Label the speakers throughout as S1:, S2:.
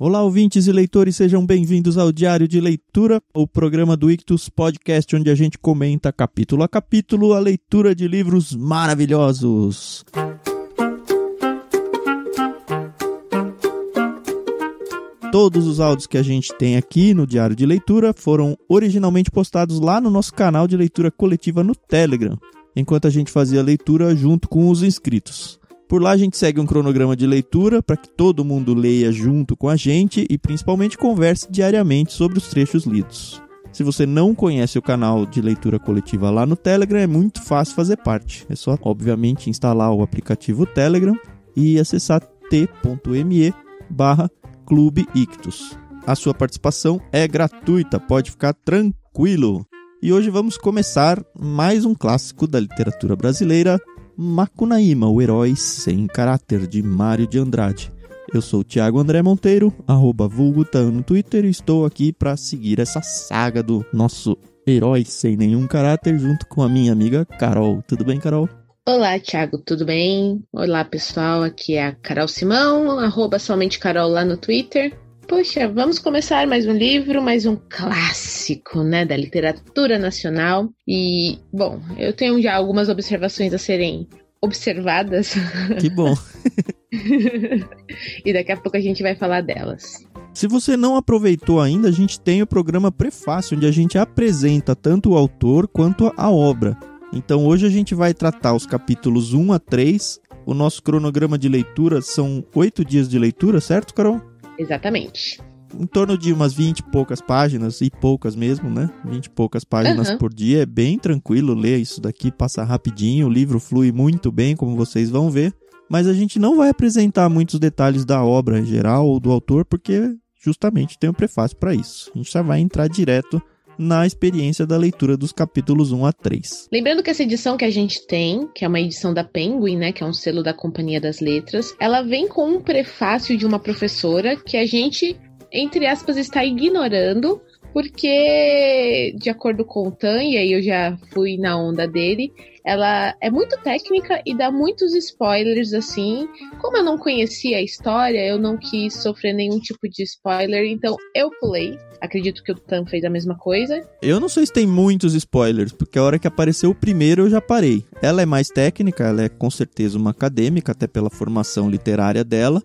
S1: Olá, ouvintes e leitores, sejam bem-vindos ao Diário de Leitura, o programa do Ictus Podcast, onde a gente comenta capítulo a capítulo a leitura de livros maravilhosos. Todos os áudios que a gente tem aqui no Diário de Leitura foram originalmente postados lá no nosso canal de leitura coletiva no Telegram, enquanto a gente fazia a leitura junto com os inscritos. Por lá a gente segue um cronograma de leitura para que todo mundo leia junto com a gente e principalmente converse diariamente sobre os trechos lidos. Se você não conhece o canal de leitura coletiva lá no Telegram, é muito fácil fazer parte. É só, obviamente, instalar o aplicativo Telegram e acessar t.me/Clube Ictus. A sua participação é gratuita, pode ficar tranquilo. E hoje vamos começar mais um clássico da literatura brasileira, Macunaíma, o herói sem caráter, de Mário de Andrade. Eu sou o Thiago André Monteiro, @vulgutan no Twitter, e estou aqui para seguir essa saga do nosso herói sem nenhum caráter junto com a minha amiga Carol. Tudo bem, Carol?
S2: Olá, Thiago, tudo bem? Olá, pessoal, aqui é a Carol Simão, @somente Carol lá no Twitter. Poxa, vamos começar mais um livro, mais um clássico, né, da literatura nacional. E, bom, eu tenho já algumas observações a serem observadas.
S1: Que bom.
S2: E daqui a pouco a gente vai falar delas.
S1: Se você não aproveitou ainda, a gente tem o programa Prefácio, onde a gente apresenta tanto o autor quanto a obra. Então hoje a gente vai tratar os capítulos 1 a 3. O nosso cronograma de leitura são 8 dias de leitura, certo, Carol?
S2: Exatamente.
S1: Em torno de umas 20 e poucas páginas, e poucas mesmo, né? 20 e poucas páginas por dia, é bem tranquilo ler isso daqui, passa rapidinho, o livro flui muito bem, como vocês vão ver. Mas a gente não vai apresentar muitos detalhes da obra em geral ou do autor, porque justamente tem um prefácio para isso. A gente já vai entrar direto na experiência da leitura dos capítulos 1 a 3.
S2: Lembrando que essa edição que a gente tem, que é uma edição da Penguin, né, que é um selo da Companhia das Letras, ela vem com um prefácio de uma professora que a gente, entre aspas, está ignorando, porque, de acordo com o Tan, e aí eu já fui na onda dele, ela é muito técnica e dá muitos spoilers, assim. Como eu não conhecia a história, eu não quis sofrer nenhum tipo de spoiler, então eu pulei. Acredito que o Tan fez a mesma coisa. Eu
S1: não sei se tem muitos spoilers, porque a hora que apareceu o primeiro eu já parei. Ela é mais técnica, ela é com certeza uma acadêmica, até pela formação literária dela.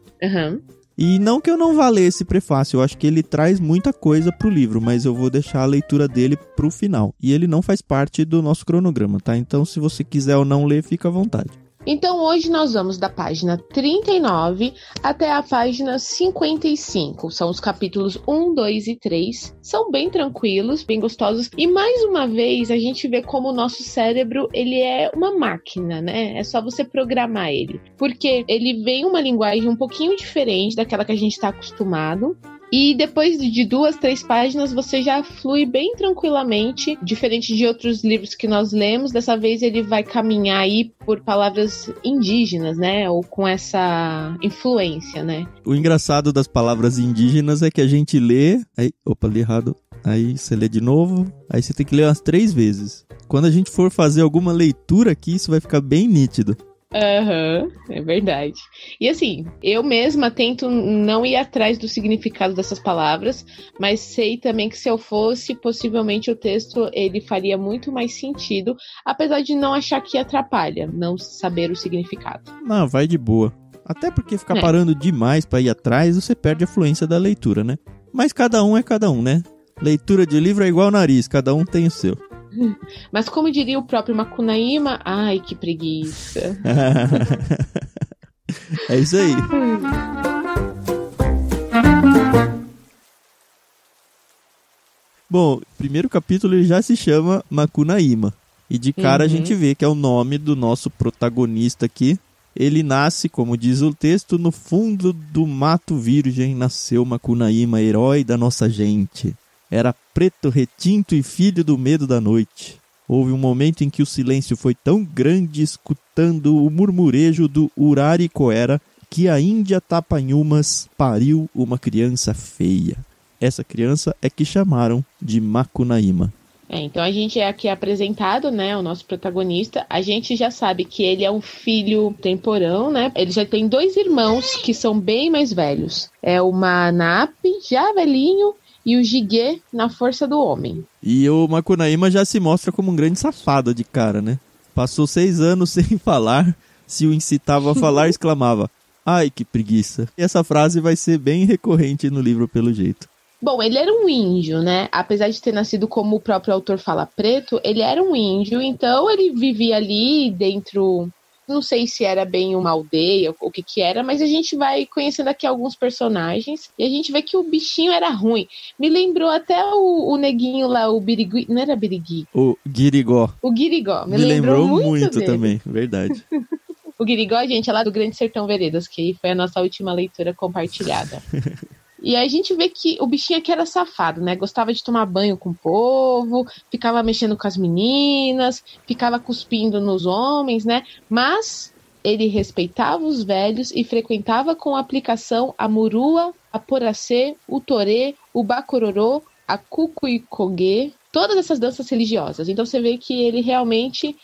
S1: E não que eu não vá ler esse prefácio, eu acho que ele traz muita coisa pro livro, mas eu vou deixar a leitura dele pro final. E ele não faz parte do nosso cronograma, tá? Então, se você quiser ou não ler, fica à vontade.
S2: Então, hoje nós vamos da página 39 até a página 55. São os capítulos 1, 2 e 3. São bem tranquilos, bem gostosos. E, mais uma vez, a gente vê como o nosso cérebro, ele é uma máquina, né? É só você programar ele. Porque ele vem uma linguagem um pouquinho diferente daquela que a gente está acostumado. E depois de 2, 3 páginas, você já flui bem tranquilamente, diferente de outros livros que nós lemos. Dessa vez ele vai caminhar aí por palavras indígenas, né? Ou com essa influência, né?
S1: O engraçado das palavras indígenas é que a gente lê... li errado. Aí você lê de novo, aí você tem que ler umas 3 vezes. Quando a gente for fazer alguma leitura aqui, isso vai ficar bem nítido.
S2: É verdade. E assim, eu mesma tento não ir atrás do significado dessas palavras, mas sei também que se eu fosse, possivelmente o texto ele faria muito mais sentido, apesar de não achar que atrapalha, não saber o significado.
S1: Não, vai de boa. Até porque ficar parando demais pra ir atrás, você perde a fluência da leitura, né? Mas cada um é cada um, né? Leitura de livro é igual nariz, cada um tem o seu.
S2: Mas como diria o próprio Macunaíma, ai, que preguiça.
S1: É isso aí. Bom, o primeiro capítulo ele já se chama Macunaíma. E de cara a gente vê que é o nome do nosso protagonista aqui. Ele nasce, como diz o texto, no fundo do mato virgem nasceu Macunaíma, herói da nossa gente. Era preto, retinto e filho do medo da noite. Houve um momento em que o silêncio foi tão grande, escutando o murmurejo do Uraricoera, que a Índia Tapanhumas pariu uma criança feia. Essa criança é que chamaram de Macunaíma.
S2: Então a gente é aqui apresentado, né, o nosso protagonista. A gente já sabe que ele é um filho temporão, né? Ele já tem 2 irmãos que são bem mais velhos. É o Manap, já velhinho, e o Jigé na força do homem.
S1: E o Makunaíma já se mostra como um grande safado de cara, né? Passou 6 anos sem falar. Se o incitava a falar, exclamava: ai, que preguiça. E essa frase vai ser bem recorrente no livro, pelo jeito.
S2: Bom, ele era um índio, né? Apesar de ter nascido, como o próprio autor fala, preto, ele era um índio, então ele vivia ali dentro, não sei se era bem uma aldeia, ou o que era, mas a gente vai conhecendo aqui alguns personagens, e a gente vê que o bichinho era ruim. Me lembrou até o neguinho lá, o Birigui, não era Birigui?
S1: O Guirigó.
S2: O Guirigó,
S1: me lembrou muito dele. Também, verdade.
S2: O Guirigó, gente, é lá do Grande Sertão Veredas, que foi a nossa última leitura compartilhada. E aí a gente vê que o bichinho aqui era safado, né? Gostava de tomar banho com o povo, ficava mexendo com as meninas, ficava cuspindo nos homens, né? Mas ele respeitava os velhos e frequentava com aplicação a murua, a poracê, o torê, o bacororô, a cucuicogê, todas essas danças religiosas. Então você vê que ele realmente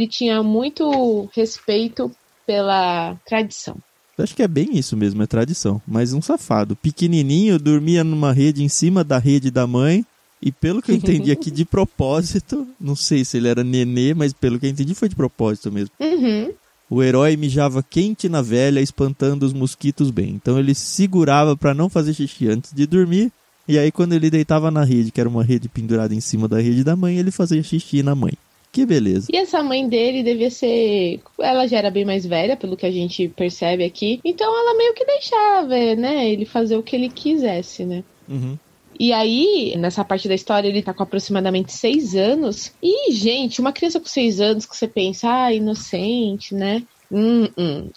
S2: tinha muito respeito pela tradição.
S1: Acho que é bem isso mesmo, é tradição. Mas um safado, pequenininho, dormia numa rede em cima da rede da mãe. E pelo que eu entendi aqui, de propósito, não sei se ele era nenê, mas pelo que eu entendi foi de propósito mesmo.
S2: Uhum.
S1: O herói mijava quente na velha, espantando os mosquitos bem. Então ele segurava para não fazer xixi antes de dormir. E aí quando ele deitava na rede, que era uma rede pendurada em cima da rede da mãe, ele fazia xixi na mãe. Que beleza.
S2: E essa mãe dele devia ser... Ela já era bem mais velha, pelo que a gente percebe aqui. Então ela meio que deixava, né? Ele fazer o que ele quisesse, né?
S1: Uhum.
S2: E aí, nessa parte da história, ele tá com aproximadamente 6 anos. E, gente, uma criança com 6 anos que você pensa, inocente, né?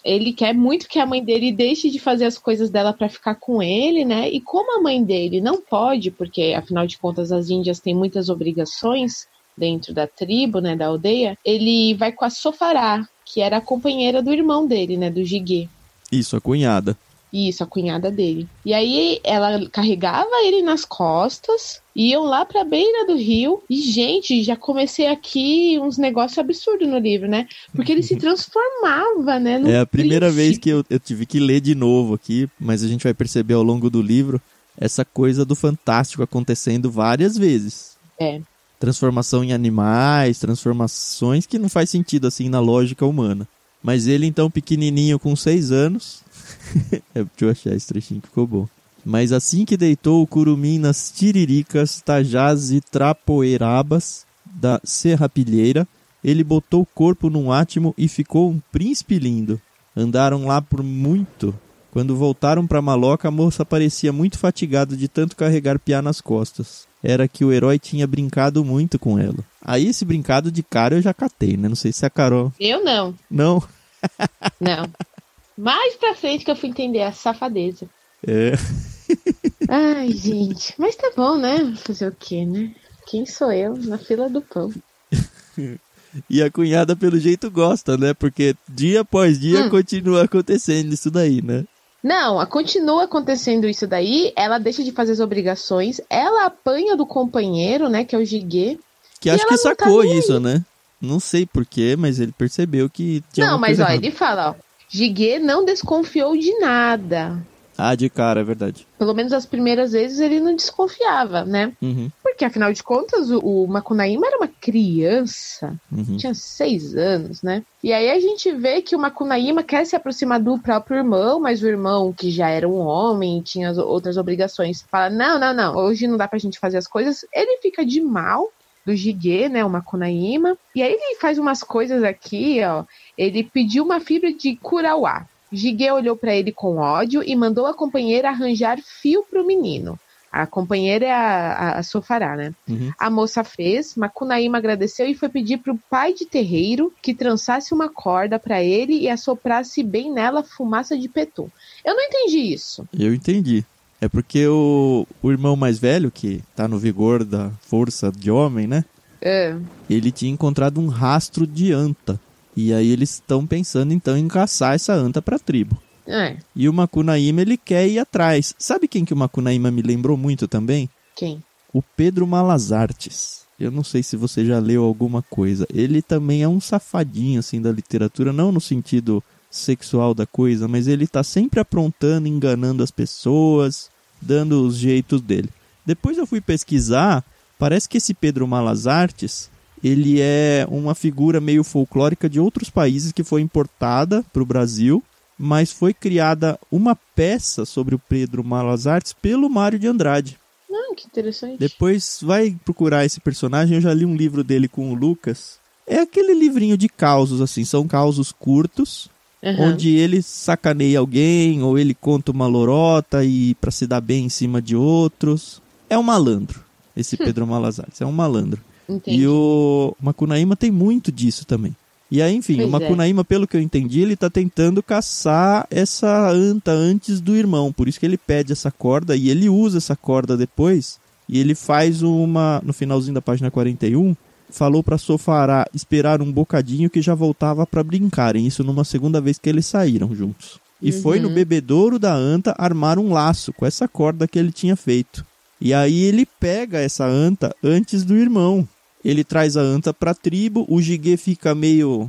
S2: Ele quer muito que a mãe dele deixe de fazer as coisas dela pra ficar com ele, né? E como a mãe dele não pode, porque afinal de contas as índias têm muitas obrigações dentro da tribo, né, da aldeia, ele vai com a Sofará, que era a companheira do irmão dele, né, do Jigé.
S1: Isso, a cunhada.
S2: Isso, a cunhada dele. E aí ela carregava ele nas costas, iam lá pra beira do rio, e gente, já comecei aqui uns negócios absurdos no livro, né, porque ele se transformava, né,
S1: É a primeira vez que eu tive que ler de novo aqui, mas a gente vai perceber ao longo do livro essa coisa do fantástico acontecendo várias vezes. Transformação em animais, transformações que não faz sentido assim na lógica humana. Mas ele então pequenininho com 6 anos, deixa eu achar esse trechinho que ficou bom. Mas assim que deitou o curumim nas tiriricas, tajás e trapoerabas da serrapilheira, ele botou o corpo num átimo e ficou um príncipe lindo. Andaram lá por muito. Quando voltaram para Maloca, a moça parecia muito fatigada de tanto carregar piá nas costas. Era que o herói tinha brincado muito com ela. Aí esse brincado de cara eu já catei, né? Não sei se a Carol...
S2: Eu não.
S1: Não?
S2: Não. Mais pra frente que eu fui entender a safadeza. Ai, gente. Mas tá bom, né? Fazer o quê, né? Quem sou eu na fila do pão?
S1: E a cunhada, pelo jeito, gosta, né? Porque dia após dia continua acontecendo isso daí, né?
S2: Não, continua acontecendo isso daí, ela deixa de fazer as obrigações, ela apanha do companheiro, né, que é o Jigé.
S1: Que acho que sacou isso, né? Não sei porquê, mas ele percebeu que tinha
S2: Não, mas
S1: errada.
S2: Ele fala, Jigé não desconfiou de nada.
S1: Ah, de cara, é verdade.
S2: Pelo menos as primeiras vezes ele não desconfiava, né?
S1: Uhum.
S2: Porque, afinal de contas, o Makunaíma era uma criança. Tinha 6 anos, né? E aí a gente vê que o Makunaíma quer se aproximar do próprio irmão, mas o irmão, que já era um homem e tinha outras obrigações, fala, não, hoje não dá pra gente fazer as coisas. Ele fica de mal do Jigé, né, o Makunaíma. E aí ele faz umas coisas aqui, ó. Ele pediu uma fibra de curauá. Jigé olhou para ele com ódio e mandou a companheira arranjar fio para o menino. A companheira é a Sofará, né? A moça fez, Makunaíma agradeceu e foi pedir para o pai de terreiro que trançasse uma corda para ele e assoprasse bem nela fumaça de petu. Eu não entendi isso.
S1: Eu entendi. É porque o irmão mais velho, que tá no vigor da força de homem, né? Ele tinha encontrado um rastro de anta. E aí eles estão pensando então em caçar essa anta pra tribo. E o Makunaíma, ele quer ir atrás. Sabe quem que o Makunaíma me lembrou muito também?
S2: Quem?
S1: O Pedro Malazartes. eu não sei se você já leu alguma coisa. Ele também é um safadinho, assim, da literatura, não no sentido sexual da coisa, mas ele tá sempre aprontando, enganando as pessoas, dando os jeitos dele. Depois eu fui pesquisar, parece que esse Pedro Malas Artes, ele é uma figura meio folclórica de outros países que foi importada para o Brasil, mas foi criada uma peça sobre o Pedro Malas Artes pelo Mário de Andrade.
S2: Que interessante.
S1: Depois vai procurar esse personagem, eu já li um livro dele com o Lucas. É aquele livrinho de causos, assim, são causos curtos, onde ele sacaneia alguém, ou ele conta uma lorota e para se dar bem em cima de outros. É um malandro, esse Pedro Malas Artes, é um malandro.
S2: Entendi.
S1: E o Macunaíma tem muito disso também. E aí, enfim, o Macunaíma, pelo que eu entendi, ele tá tentando caçar essa anta antes do irmão. Por isso que ele pede essa corda e ele usa essa corda depois. E ele faz no finalzinho da página 41, falou pra Sofará esperar um bocadinho que já voltava pra brincarem. Isso numa segunda vez que eles saíram juntos. E foi no bebedouro da anta armar um laço com essa corda que ele tinha feito. E aí ele pega essa anta antes do irmão. Ele traz a anta pra tribo, o Jiguê fica meio...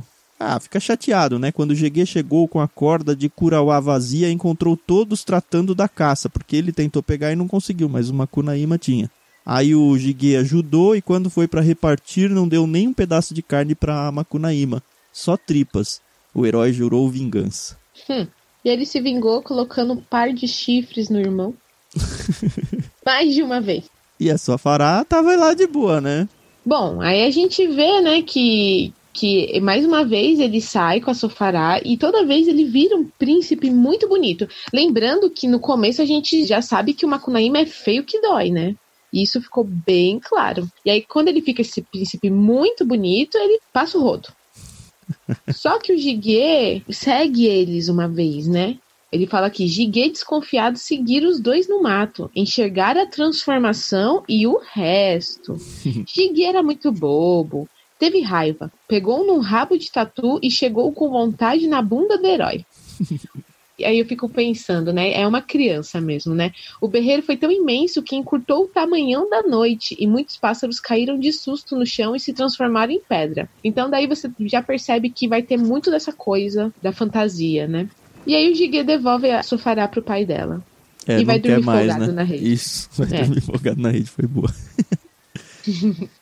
S1: fica chateado, né? Quando o Jiguê chegou com a corda de curauá vazia, encontrou todos tratando da caça, porque ele tentou pegar e não conseguiu, mas o Macunaíma tinha. Aí o Jiguê ajudou e quando foi pra repartir, não deu nem um pedaço de carne pra Macunaíma. Só tripas. O herói jurou vingança.
S2: E ele se vingou colocando um par de chifres no irmão. Mais de uma vez.
S1: E a Sofará tava lá de boa, né?
S2: Bom, aí a gente vê, né, que mais uma vez ele sai com a Sofará e toda vez ele vira um príncipe muito bonito. Lembrando que no começo a gente já sabe que o Macunaíma é feio que dói, né? E isso ficou bem claro. E aí quando ele fica esse príncipe muito bonito, ele passa o rodo. Só que o Jiguê segue eles uma vez, né? Ele fala que Jiguê desconfiado seguir os dois no mato, enxergar a transformação e o resto. Jiguê era muito bobo, teve raiva, pegou num rabo de tatu e chegou com vontade na bunda do herói. E aí eu fico pensando, né? É uma criança mesmo, né? O berreiro foi tão imenso que encurtou o tamanhão da noite e muitos pássaros caíram de susto no chão e se transformaram em pedra. Então daí você já percebe que vai ter muito dessa coisa da fantasia, né? E aí o Jiguê devolve a Sofará pro pai dela. E vai dormir folgado, né? Na rede.
S1: Isso, vai dormir folgado na rede, foi boa.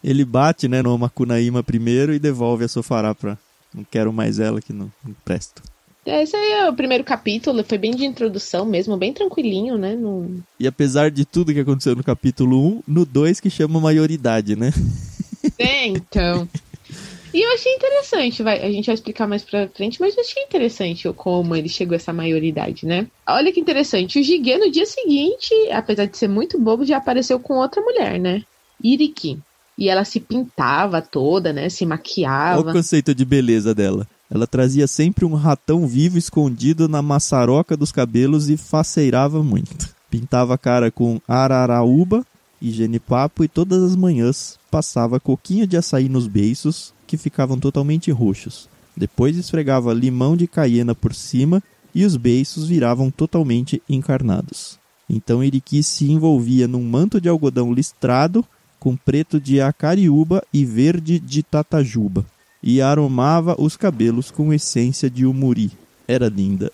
S1: Ele bate, né, no Macunaíma primeiro e devolve a Sofará pra... Não quero mais ela, que não presta.
S2: Esse aí é o primeiro capítulo, foi bem de introdução mesmo, bem tranquilinho, né?
S1: E apesar de tudo que aconteceu no capítulo 1, no 2 que chama maioridade, né?
S2: Então... E eu achei interessante, a gente vai explicar mais pra frente, mas eu achei interessante como ele chegou a essa maioridade, né? Olha que interessante, o Jiguê no dia seguinte, apesar de ser muito bobo, já apareceu com outra mulher, né? Iriki. E ela se pintava toda, né? Se maquiava.
S1: Olha o conceito de beleza dela. Ela trazia sempre um ratão vivo escondido na maçaroca dos cabelos e faceirava muito. Pintava a cara com araraúba e genipapo e todas as manhãs passava coquinho de açaí nos beiços, que ficavam totalmente roxos. Depois esfregava limão de caiena por cima e os beiços viravam totalmente encarnados. Então Iriki se envolvia num manto de algodão listrado com preto de acariúba e verde de tatajuba e aromava os cabelos com essência de umuri. Era linda.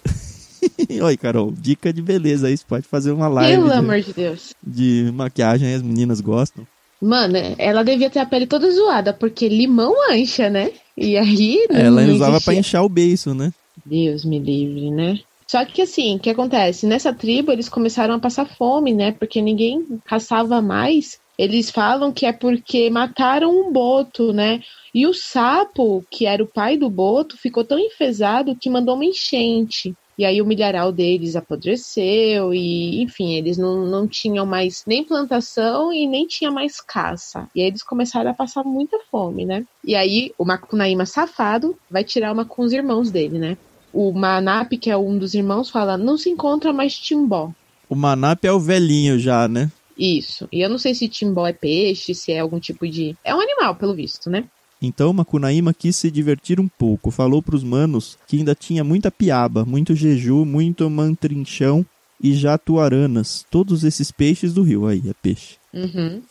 S1: Oi, Carol, dica de beleza aí, você pode fazer uma live.
S2: Pelo amor de Deus.
S1: De maquiagem, as meninas gostam.
S2: Mano, ela devia ter a pele toda zoada, porque limão mancha, né? E aí...
S1: Ela usava pra inchar o beiço, né?
S2: Deus me livre, né? Só que assim, o que acontece? Nessa tribo eles começaram a passar fome, né? Porque ninguém caçava mais. Eles falam que é porque mataram um boto, né? E o sapo, que era o pai do boto, ficou tão enfesado que mandou uma enchente. E aí o milharal deles apodreceu e, enfim, eles não tinham mais nem plantação e nem tinha mais caça. E aí eles começaram a passar muita fome, né? E aí o Macunaíma safado vai tirar uma com os irmãos dele, né? O Manap, que é um dos irmãos, fala, não se encontra mais timbó.
S1: O Manap é o velhinho já, né?
S2: Isso. E eu não sei se timbó é peixe, se é algum tipo de... É um animal, pelo visto, né?
S1: Então Macunaíma quis se divertir um pouco. Falou pros manos que ainda tinha muita piaba, muito jeju, muito mantrinchão e jatuaranas. Todos esses peixes do rio, aí é peixe.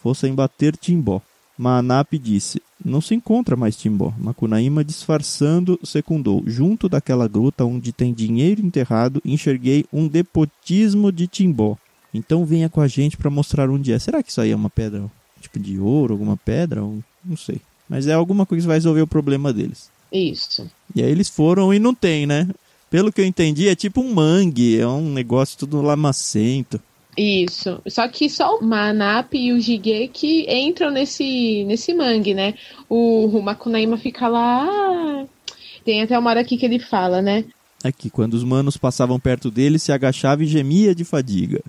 S1: Fossem bater timbó. Manap disse: não se encontra mais Timbó. Macunaíma, disfarçando, secundou: junto daquela gruta onde tem dinheiro enterrado, enxerguei um depotismo de Timbó. Então venha com a gente para mostrar onde é. Será que isso aí é uma pedra, tipo de ouro, alguma pedra? Não sei. Mas é alguma coisa que vai resolver o problema deles.
S2: Isso.
S1: E aí eles foram e não tem, né? Pelo que eu entendi, é tipo um mangue, é um negócio tudo lamacento.
S2: Isso. Só que só o Manap e o Jigê que entram nesse mangue, né? O Macunaíma fica lá... Tem até uma hora aqui que ele fala, né?
S1: Aqui, quando os manos passavam perto dele, se agachava e gemia de fadiga.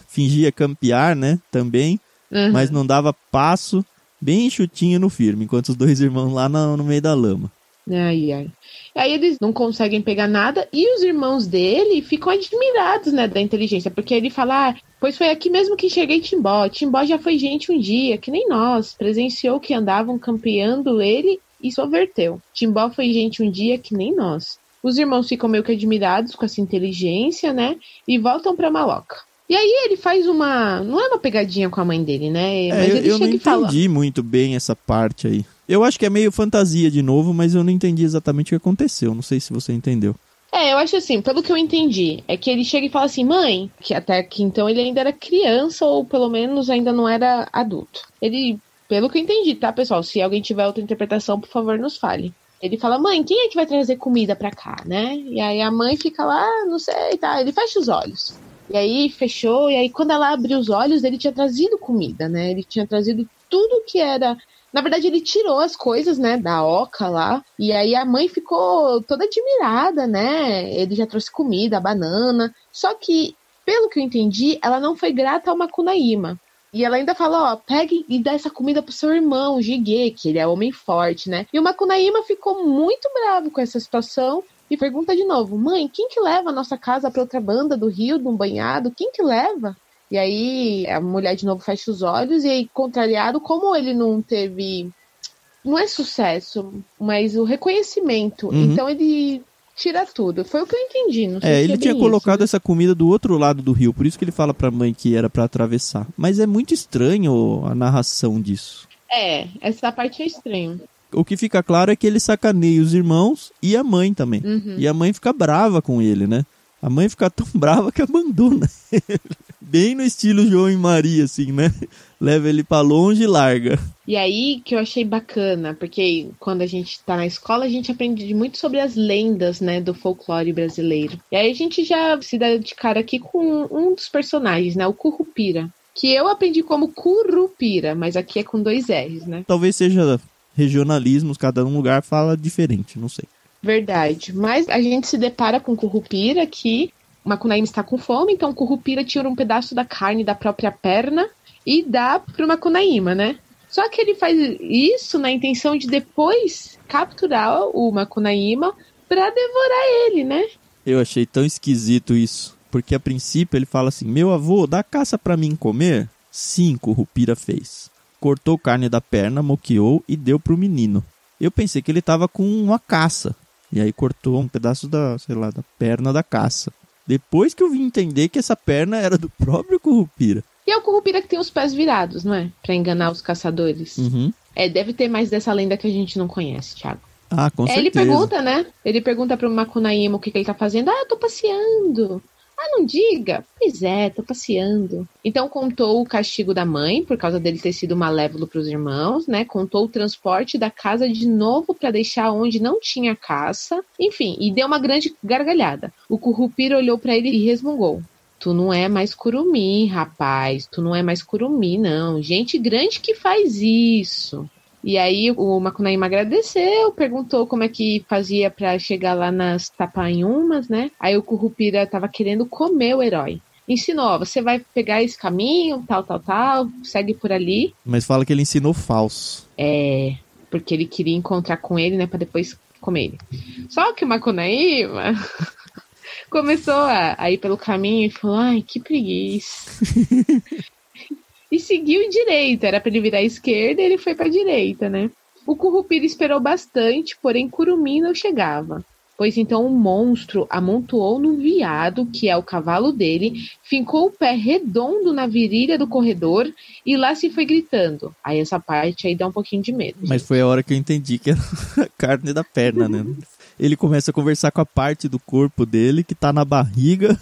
S1: Fingia campear, né? Também, mas não dava passo, bem enxutinho no firme, enquanto os dois irmãos lá no meio da lama.
S2: Ai. Aí eles não conseguem pegar nada e os irmãos dele ficam admirados, né, da inteligência, porque ele fala, pois foi aqui mesmo que cheguei Timbó. Timbó já foi gente um dia, que nem nós, presenciou que andavam campeando ele e soverteu. Timbó foi gente um dia, que nem nós. Os irmãos ficam meio que admirados com essa inteligência, né, e voltam pra Maloca. E aí ele faz não é uma pegadinha com a mãe dele, né, mas ele
S1: eu não entendi muito bem essa parte aí. Eu acho que é meio fantasia de novo, mas eu não entendi exatamente o que aconteceu. Não sei se você entendeu.
S2: Eu acho assim, pelo que eu entendi, é que ele chega e fala assim, mãe, que até que então ele ainda era criança, ou pelo menos ainda não era adulto. Ele, pelo que eu entendi, tá, pessoal? Se alguém tiver outra interpretação, por favor, nos fale. Ele fala, mãe, quem é que vai trazer comida pra cá, né? E aí a mãe fica lá, não sei, tá, ele fecha os olhos. E aí fechou, e aí quando ela abriu os olhos, ele tinha trazido comida, né? Ele tinha trazido tudo que era... Na verdade, ele tirou as coisas, né, da oca lá, e aí a mãe ficou toda admirada, né? Ele já trouxe comida, banana, só que, pelo que eu entendi, ela não foi grata ao Macunaíma. E ela ainda fala, pegue e dá essa comida pro seu irmão, o Jigê, que ele é homem forte, né? E o Macunaíma ficou muito bravo com essa situação e pergunta de novo, mãe, quem que leva a nossa casa pra outra banda do rio, de um banhado? Quem que leva? E aí a mulher de novo fecha os olhos e aí, contrariado, como ele não teve, não é sucesso, mas o reconhecimento, então ele tira tudo. Foi o que eu entendi, não sei se
S1: ele tinha colocado essa comida do outro lado do rio, por isso que ele fala pra mãe que era pra atravessar. Mas é muito estranho a narração disso.
S2: Essa parte é estranha.
S1: O que fica claro é que ele sacaneia os irmãos e a mãe também. E a mãe fica brava com ele, né? A mãe fica tão brava que abandona ele. Bem no estilo João e Maria, assim, né? Leva ele pra longe e larga. E
S2: aí que eu achei bacana, porque quando a gente tá na escola, a gente aprende muito sobre as lendas, né, do folclore brasileiro. E aí a gente já se dá de cara aqui com um dos personagens, né, o Currupira. Que eu aprendi como Currupira, mas aqui é com 2 R's, né?
S1: Talvez seja regionalismos, cada um lugar fala diferente, não sei.
S2: Verdade, mas a gente se depara com o Currupira que o Macunaíma está com fome, então o Currupira tira um pedaço da carne da própria perna e dá pro Macunaíma, né? Só que ele faz isso na intenção de depois capturar o Macunaíma pra devorar ele, né?
S1: Eu achei tão esquisito isso, porque a princípio ele fala assim, meu avô, dá caça pra mim comer? Sim, Currupira fez. Cortou carne da perna, moqueou e deu pro menino. Eu pensei que ele tava com uma caça, e aí cortou um pedaço da perna da caça. Depois que eu vim entender que essa perna era do próprio Currupira.
S2: E é o Currupira que tem os pés virados, não é? Pra enganar os caçadores. Deve ter mais dessa lenda que a gente não conhece, Thiago.
S1: Ah, com certeza.
S2: Ele pergunta, né? Ele pergunta pro Macunaíma o que ele tá fazendo. Eu tô passeando. Não diga. Pois é, tô passeando. Então contou o castigo da mãe, por causa dele ter sido malévolo pros irmãos, né? Contou o transporte da casa de novo pra deixar onde não tinha caça. Enfim, e deu uma grande gargalhada. O Currupira olhou pra ele e resmungou. Tu não é mais curumim, rapaz. Tu não é mais curumim, não. Gente grande que faz isso. E aí o Macunaíma agradeceu, perguntou como é que fazia pra chegar lá nas Tapanhumas, né? Aí o Currupira tava querendo comer o herói. Ensinou, você vai pegar esse caminho, tal, segue por ali.
S1: Mas fala que ele ensinou falso.
S2: Porque ele queria encontrar com ele, né, pra depois comer ele. Só que o Macunaíma começou a ir pelo caminho e falou, ai, que preguiça. E seguiu direita, era pra ele virar à esquerda e ele foi pra direita, né? O Currupira esperou bastante, porém Curumim não chegava. Pois então o monstro amontoou no veado, que é o cavalo dele, fincou o pé redondo na virilha do corredor e lá se foi gritando. Aí essa parte aí dá um pouquinho de medo.
S1: Mas foi a hora que eu entendi que era a carne da perna, né? Ele começa a conversar com a parte do corpo dele que tá na barriga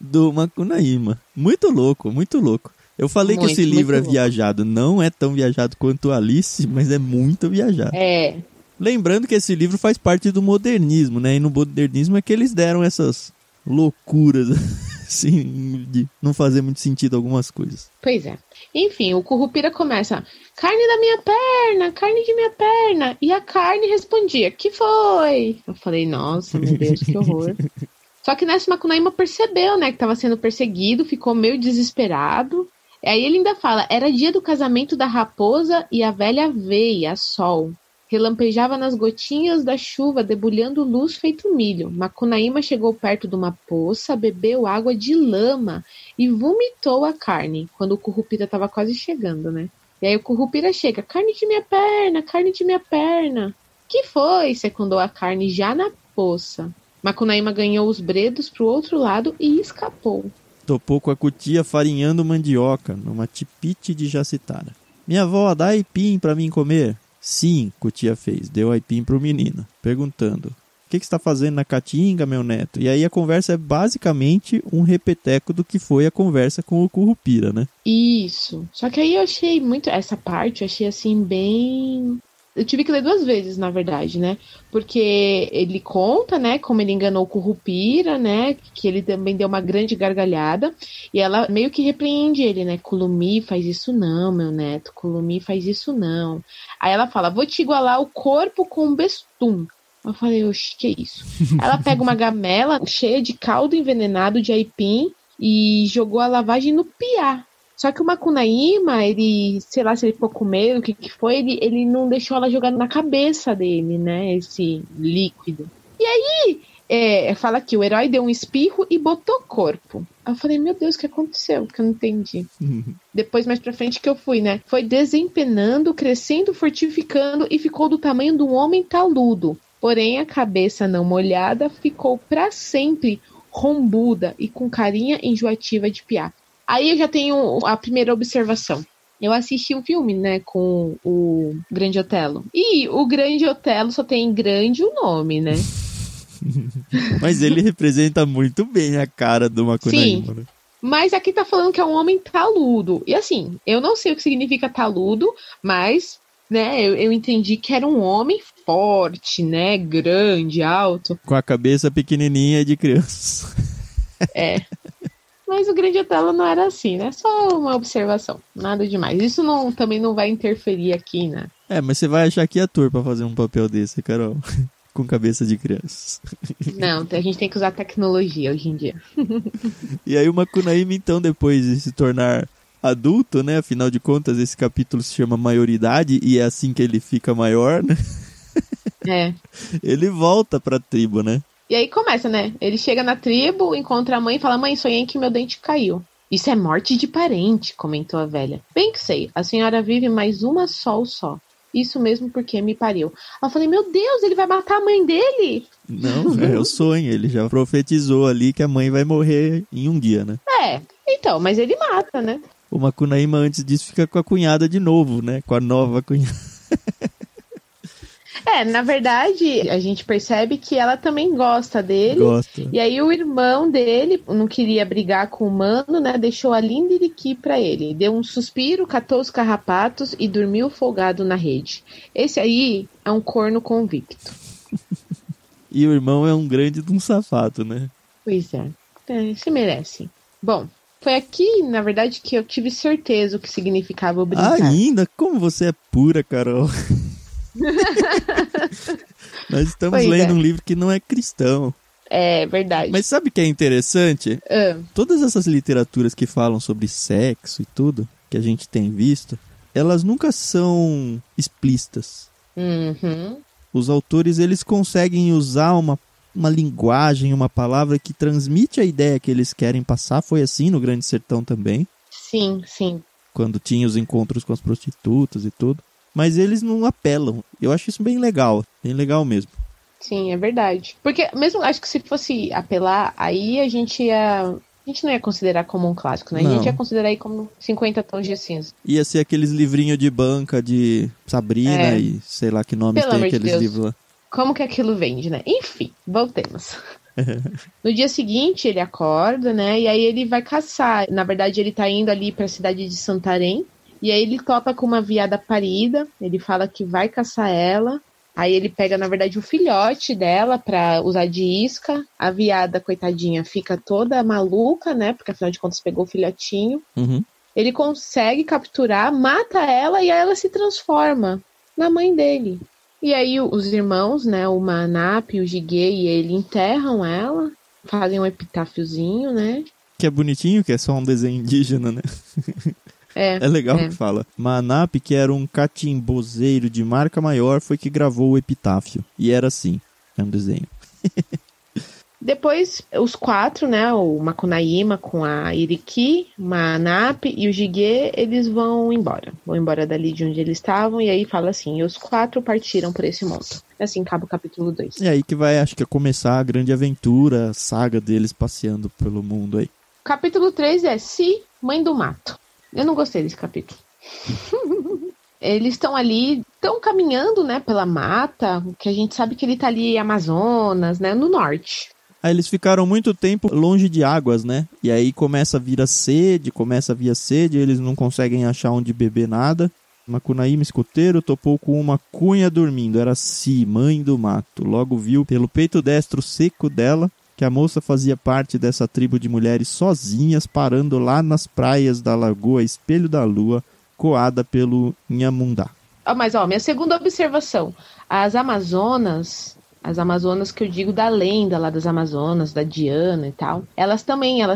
S1: do Macunaíma. Muito louco, muito louco. Eu falei que esse livro é viajado. Não é tão viajado quanto Alice, mas é muito viajado.
S2: É.
S1: Lembrando que esse livro faz parte do modernismo, né? E no modernismo é que eles deram essas loucuras, assim, de não fazer muito sentido algumas coisas.
S2: Pois é. Enfim, o Currupira começa, carne da minha perna, carne de minha perna. E a carne respondia, que foi? Eu falei, nossa, meu Deus, que horror. Só que nessa Macunaíma percebeu, né, que estava sendo perseguido, ficou meio desesperado. Aí ele ainda fala, era dia do casamento da raposa e a velha veia, a sol. Relampejava nas gotinhas da chuva, debulhando luz feito milho. Macunaíma chegou perto de uma poça, bebeu água de lama e vomitou a carne, quando o Currupira estava quase chegando, né? E aí o Currupira chega, carne de minha perna, carne de minha perna. Que foi? Secundou a carne já na poça. Macunaíma ganhou os bredos pro outro lado e escapou.
S1: Topou com a cutia farinhando mandioca, numa tipite de jacitara. Minha avó, dá aipim pra mim comer. Sim, Cutia fez, deu aipim pro menino, perguntando, o que está fazendo na caatinga, meu neto? E aí a conversa é basicamente um repeteco do que foi a conversa com o Currupira, né?
S2: Isso, só que aí eu achei muito, essa parte eu achei assim bem... Eu tive que ler 2 vezes, na verdade, né? Porque ele conta, né, como ele enganou o Currupira, né? Que ele também deu uma grande gargalhada. E ela meio que repreende ele, né? Culumi faz isso não, meu neto. Culumi faz isso não. Aí ela fala, vou te igualar o corpo com um bestum. Eu falei, oxe, que isso? Ela pega uma gamela cheia de caldo envenenado de aipim e jogou a lavagem no piá. Só que o Macunaíma, ele, sei lá se ele ficou com medo, o que foi, ele não deixou ela jogar na cabeça dele, né, esse líquido. E aí, fala que o herói deu um espirro e botou corpo. Eu falei, meu Deus, o que aconteceu? Que eu não entendi. Depois, mais pra frente que eu fui, né, foi desempenando, crescendo, fortificando e ficou do tamanho de um homem taludo. Porém, a cabeça não molhada ficou pra sempre rombuda e com carinha enjoativa de piá. Aí eu já tenho a primeira observação. Eu assisti um filme, né, com o Grande Otelo. E o Grande Otelo só tem grande o nome, né?
S1: Mas ele representa muito bem a cara do Macunaíma, né?
S2: Mas aqui tá falando que é um homem taludo. E assim, eu não sei o que significa taludo, mas, né, eu entendi que era um homem forte, né, grande, alto.
S1: Com a cabeça pequenininha de criança.
S2: É. Mas o Grande Otelo não era assim, né? Só uma observação, nada demais. Isso também não vai interferir aqui, né?
S1: Mas você vai achar que é ator pra fazer um papel desse, Carol. Com cabeça de criança.
S2: Não, a gente tem que usar tecnologia hoje em dia.
S1: E aí o Macunaíma, então, depois de se tornar adulto, né? Afinal de contas, esse capítulo se chama Maioridade e é assim que ele fica maior, né?
S2: É.
S1: Ele volta pra tribo, né?
S2: E aí começa, né? Ele chega na tribo, encontra a mãe e fala, mãe, sonhei que meu dente caiu. Isso é morte de parente, comentou a velha. Bem que sei, a senhora vive mais uma sol só. Isso mesmo porque me pariu. Eu falei, meu Deus, ele vai matar a mãe dele?
S1: Não, é o sonho. Ele já profetizou ali que a mãe vai morrer em um dia, né?
S2: Então, mas ele mata, né?
S1: O Macunaíma antes disso fica com a cunhada de novo, né? Com a nova cunhada.
S2: Na verdade, a gente percebe que ela também gosta dele.
S1: Gosta.
S2: E aí o irmão dele não queria brigar com o mano, né? Deixou a Lindiriqui pra ele. Deu um suspiro, catou os carrapatos e dormiu folgado na rede. Esse aí é um corno convicto.
S1: E o irmão é um grande de um safado, né?
S2: Pois é. Se merece. Bom, foi aqui, na verdade, que eu tive certeza o que significava o brincar.
S1: Ainda? Como você é pura, Carol. Nós estamos lendo um livro que não é cristão.
S2: É verdade.
S1: Mas sabe o que é interessante? Todas essas literaturas que falam sobre sexo e tudo, que a gente tem visto, elas nunca são explícitas.
S2: Uhum.
S1: Os autores, eles conseguem usar uma linguagem, uma palavra que transmite a ideia que eles querem passar. Foi assim no Grande Sertão também.
S2: Sim, sim.
S1: Quando tinha os encontros com as prostitutas e tudo. Mas eles não apelam. Eu acho isso bem legal mesmo.
S2: Sim, é verdade. Porque mesmo acho que se fosse apelar, aí a gente não ia considerar como um clássico, né?
S1: Não.
S2: A gente ia considerar aí como 50 tons de cinza.
S1: Ia ser aqueles livrinhos de banca de Sabrina e sei lá que nomes
S2: Pelo
S1: tem
S2: amor de
S1: aqueles
S2: Deus.
S1: livros lá.
S2: Como que aquilo vende, né? Enfim, voltemos. No dia seguinte, ele acorda, né? E aí ele vai caçar. Na verdade, ele tá indo ali pra cidade de Santarém. E aí ele topa com uma veada parida. Ele fala que vai caçar ela. Aí ele pega, na verdade, o filhote dela pra usar de isca. A veada, coitadinha, fica toda maluca, né? Porque afinal de contas pegou o filhotinho.
S1: Uhum.
S2: Ele consegue capturar, mata ela e aí ela se transforma na mãe dele. E aí os irmãos, né, o Manap, o Jiguê e ele enterram ela, fazem um epitáfiozinho, né?
S1: Que é bonitinho, que é só um desenho indígena, né? É legal que fala. Manap, que era um catimbozeiro de marca maior, foi que gravou o epitáfio. E era assim, é um desenho.
S2: Depois, os 4, né, o Macunaíma com a Iriki, o Manap e o Jiguê, eles vão embora. Vão embora dali de onde eles estavam, e aí fala assim, e os 4 partiram por esse mundo. Assim acaba o capítulo 2.
S1: E aí que vai, acho que, começar a grande aventura, a saga deles passeando pelo mundo aí.
S2: Capítulo 3 é Si, Mãe do Mato. Eu não gostei desse capítulo. Eles estão ali, estão caminhando, né, pela mata, que a gente sabe que ele tá ali em Amazonas, né, no norte.
S1: Aí eles ficaram muito tempo longe de águas, né? E aí começa a vir a sede, eles não conseguem achar onde beber nada. Macunaíma, escoteiro, topou com uma cunha dormindo. Era Si, mãe do mato. Logo viu pelo peito destro seco dela que a moça fazia parte dessa tribo de mulheres sozinhas, parando lá nas praias da lagoa Espelho da Lua, coada pelo Inhamundá.
S2: Mas, minha segunda observação. As Amazonas que eu digo da lenda lá das Amazonas, da Diana e tal, elas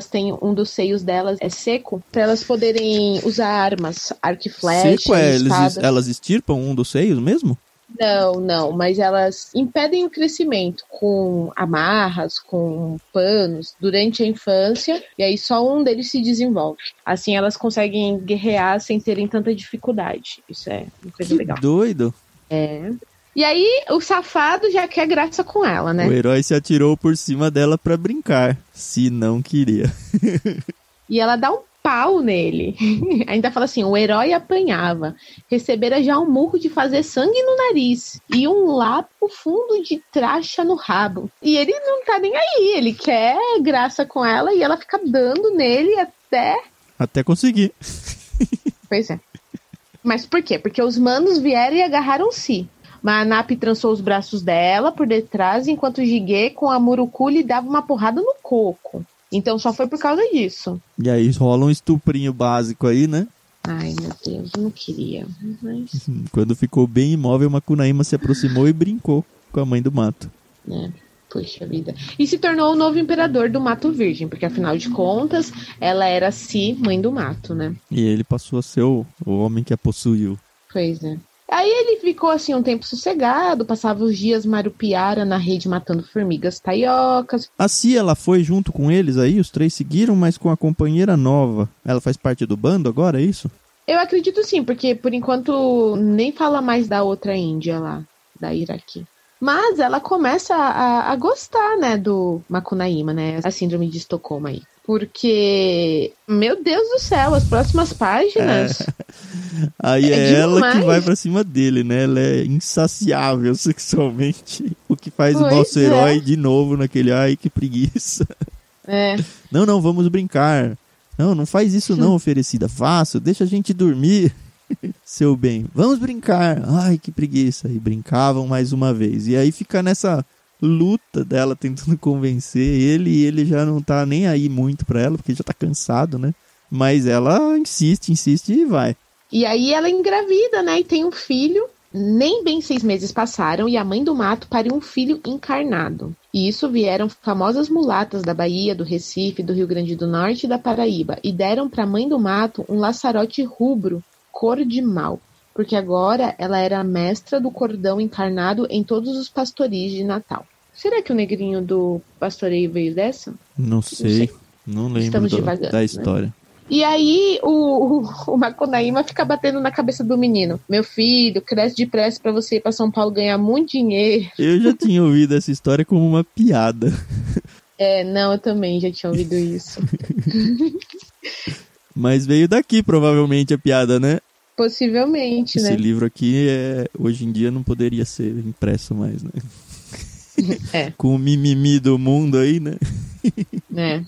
S2: têm um dos seios delas é seco, para elas poderem usar armas, arco e flecha,
S1: seco elas extirpam um dos seios mesmo?
S2: Não, mas elas impedem o crescimento com amarras, com panos, durante a infância, e aí só um deles se desenvolve. Assim elas conseguem guerrear sem terem tanta dificuldade. Isso é uma coisa legal.
S1: Doido.
S2: É. E aí o safado já quer graça com ela, né?
S1: O herói se atirou por cima dela pra brincar, se não queria.
S2: E ela dá um pau nele. Ainda fala assim, o herói apanhava. Recebera já um murro de fazer sangue no nariz. E um lápis fundo de traxa no rabo. E ele não tá nem aí. Ele quer graça com ela e ela fica dando nele
S1: até conseguir.
S2: Pois é. Mas por quê? Porque os manos vieram e agarraram-se. Manap trançou os braços dela por detrás, enquanto o Jiguê com a Murucu lhe dava uma porrada no coco. Então só foi por causa disso.
S1: E aí rola um estuprinho básico aí, né?
S2: Ai, meu Deus, eu não queria. Mas...
S1: Quando ficou bem imóvel, Macunaíma se aproximou e brincou com a mãe do mato.
S2: Puxa vida. E se tornou o novo imperador do Mato Virgem, porque afinal de contas, ela era Si, mãe do mato, né?
S1: E ele passou a ser o homem que a possuiu.
S2: Pois é. Aí ele ficou assim um tempo sossegado, passava os dias marupiara na rede matando formigas taiocas.
S1: A Si, ela foi junto com eles aí, os 3 seguiram, mas com a companheira nova. Ela faz parte do bando agora, é isso?
S2: Eu acredito sim, porque por enquanto nem fala mais da outra Índia lá, da Iraqi. Mas ela começa a gostar, né, do Macunaíma, né, a síndrome de Estocolmo aí. Porque, meu Deus do céu, as próximas páginas...
S1: Aí é ela que vai pra cima dele, né? Ela é insaciável sexualmente. O que faz o nosso herói de novo naquele... Ai, que preguiça. Não, vamos brincar. Não faz isso não, oferecida. Faço, deixa a gente dormir. Seu bem, vamos brincar. Ai, que preguiça. E brincavam mais uma vez. E aí fica nessa luta dela tentando convencer ele. E ele já não tá nem aí muito pra ela, porque já tá cansado, né? Mas ela insiste e vai.
S2: E aí ela engravida, né? E tem um filho. Nem bem 6 meses passaram e a mãe do mato pariu um filho encarnado. E isso vieram famosas mulatas da Bahia, do Recife, do Rio Grande do Norte e da Paraíba. E deram pra mãe do mato um laçarote rubro, cor de mal. Porque agora ela era a mestra do cordão encarnado em todos os pastoris de Natal. Será que o negrinho do pastoreio veio dessa?
S1: Não sei. Não lembro da história. Né?
S2: E aí o Macunaíma fica batendo na cabeça do menino. Meu filho, cresce depressa pra você ir pra São Paulo ganhar muito dinheiro.
S1: Eu já tinha ouvido essa história como uma piada.
S2: Não, eu também já tinha ouvido isso.
S1: Mas veio daqui, provavelmente, a piada, né?
S2: Possivelmente,
S1: Esse
S2: né?
S1: livro aqui, hoje em dia, não poderia ser impresso mais, né? Com o mimimi do mundo aí, né?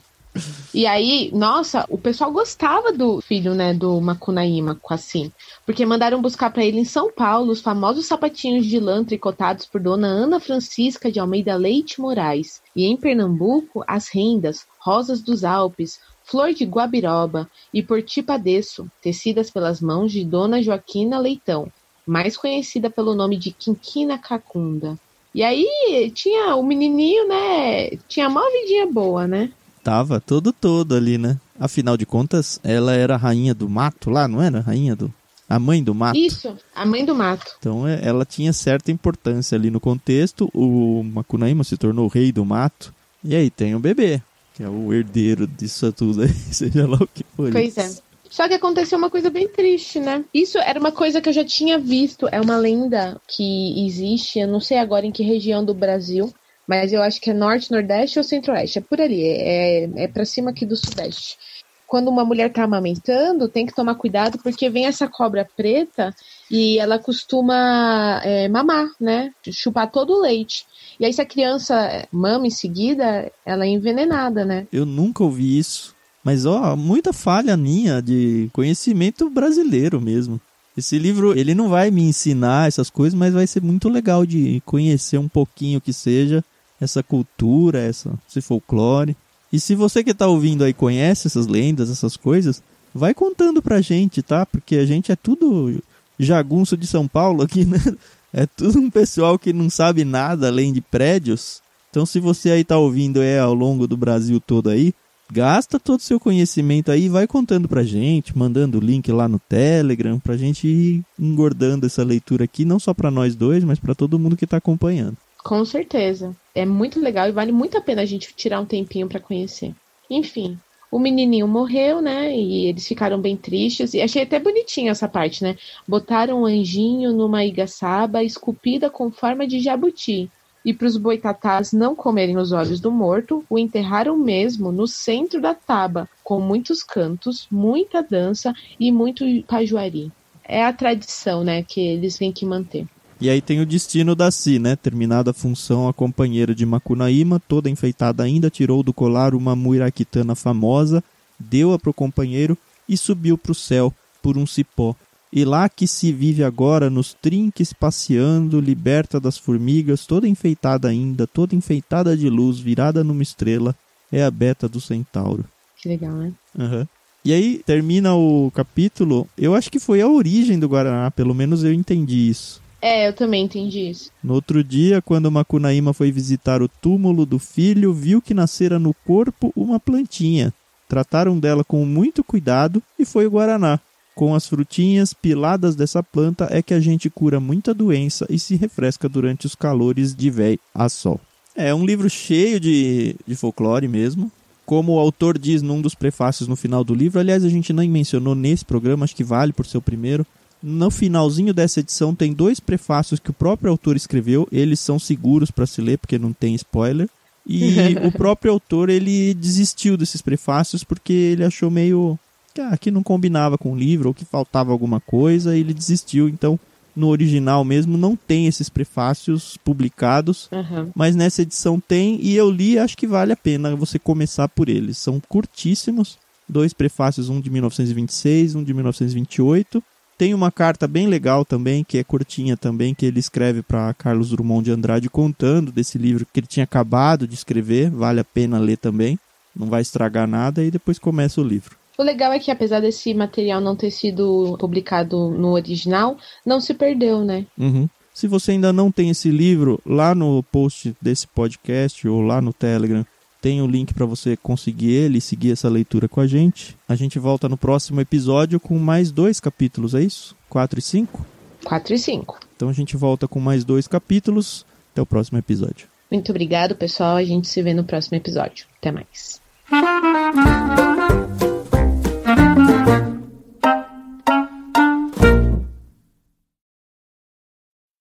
S2: E aí, nossa, o pessoal gostava do filho, né, do Macunaíma, assim, porque mandaram buscar para ele em São Paulo os famosos sapatinhos de lã tricotados por dona Ana Francisca de Almeida Leite Moraes, e em Pernambuco, as rendas, rosas dos Alpes, flor de guabiroba e portipadeço, tecidas pelas mãos de dona Joaquina Leitão, mais conhecida pelo nome de Quinquina Cacunda. E aí, tinha o menininho, né, tinha uma vidinha boa, né?
S1: Tava todo ali, né? Afinal de contas, ela era a rainha do mato lá, não era? A mãe do mato.
S2: Isso, a mãe do mato.
S1: Então ela tinha certa importância ali no contexto. O Macunaíma se tornou o rei do mato. E aí tem o bebê, que é o herdeiro disso tudo aí, seja lá o que for.
S2: Pois é. Só que aconteceu uma coisa bem triste, né? Isso era uma coisa que eu já tinha visto. É uma lenda que existe, eu não sei agora em que região do Brasil, mas eu acho que é norte, nordeste ou centro-oeste. É por ali, é pra cima aqui do sudeste. Quando uma mulher tá amamentando, tem que tomar cuidado, porque vem essa cobra preta e ela costuma mamar, né? Chupar todo o leite. E aí se a criança mama em seguida, ela é envenenada, né?
S1: Eu nunca ouvi isso. Mas, muita falha minha de conhecimento brasileiro mesmo. Esse livro, ele não vai me ensinar essas coisas, mas vai ser muito legal de conhecer um pouquinho que seja essa cultura, esse folclore. E se você que tá ouvindo aí conhece essas lendas, essas coisas, vai contando pra gente, tá? Porque a gente é tudo jagunço de São Paulo aqui, né? É tudo um pessoal que não sabe nada além de prédios. Então, se você aí tá ouvindo ao longo do Brasil todo aí, gasta todo o seu conhecimento aí e vai contando pra gente, mandando o link lá no Telegram, pra gente ir engordando essa leitura aqui, não só pra nós dois, mas pra todo mundo que tá acompanhando.
S2: Com certeza. É muito legal e vale muito a pena a gente tirar um tempinho pra conhecer. Enfim, o menininho morreu, né? E eles ficaram bem tristes. E achei até bonitinha essa parte, né? Botaram um anjinho numa igaçaba esculpida com forma de jabuti. E para os boitatás não comerem os olhos do morto, o enterraram mesmo no centro da taba, com muitos cantos, muita dança e muito pajuari. É a tradição, né, que eles têm que manter.
S1: E aí tem o destino da Si, né? Terminada a função, a companheira de Macunaíma, toda enfeitada ainda, tirou do colar uma muiraquitana famosa, deu-a pro companheiro e subiu pro céu por um cipó. E lá que se vive agora, nos trinques passeando, liberta das formigas, toda enfeitada ainda, toda enfeitada de luz, virada numa estrela, é a Beta do Centauro.
S2: Que legal, né?
S1: Uhum. E aí termina o capítulo, eu acho que foi a origem do Guaraná, pelo menos eu entendi isso.
S2: Eu também entendi isso.
S1: No outro dia, quando Macunaíma foi visitar o túmulo do filho, viu que nascera no corpo uma plantinha. Trataram dela com muito cuidado e foi o Guaraná. Com as frutinhas piladas dessa planta é que a gente cura muita doença e se refresca durante os calores de véi a sol. É um livro cheio de folclore mesmo. Como o autor diz num dos prefácios no final do livro, aliás, a gente nem mencionou nesse programa, acho que vale por ser o primeiro. No finalzinho dessa edição tem 2 prefácios que o próprio autor escreveu. Eles são seguros para se ler porque não tem spoiler. E o próprio autor, ele desistiu desses prefácios porque ele achou meio que não combinava com o livro ou que faltava alguma coisa, e ele desistiu. Então, no original mesmo, não tem esses prefácios publicados, mas nessa edição tem, e eu li, acho que vale a pena você começar por eles. São curtíssimos, 2 prefácios, um de 1926, um de 1928. Tem uma carta bem legal também, que é curtinha também, que ele escreve para Carlos Drummond de Andrade, contando desse livro que ele tinha acabado de escrever. Vale a pena ler também, não vai estragar nada, e depois começa o livro.
S2: O legal é que, apesar desse material não ter sido publicado no original, não se perdeu, né?
S1: Uhum. Se você ainda não tem esse livro, lá no post desse podcast ou lá no Telegram, tem o link para você conseguir ele e seguir essa leitura com a gente. A gente volta no próximo episódio com mais 2 capítulos, é isso? 4 e 5?
S2: 4 e 5.
S1: Então a gente volta com mais 2 capítulos. Até o próximo episódio.
S2: Muito obrigado, pessoal. A gente se vê no próximo episódio. Até mais.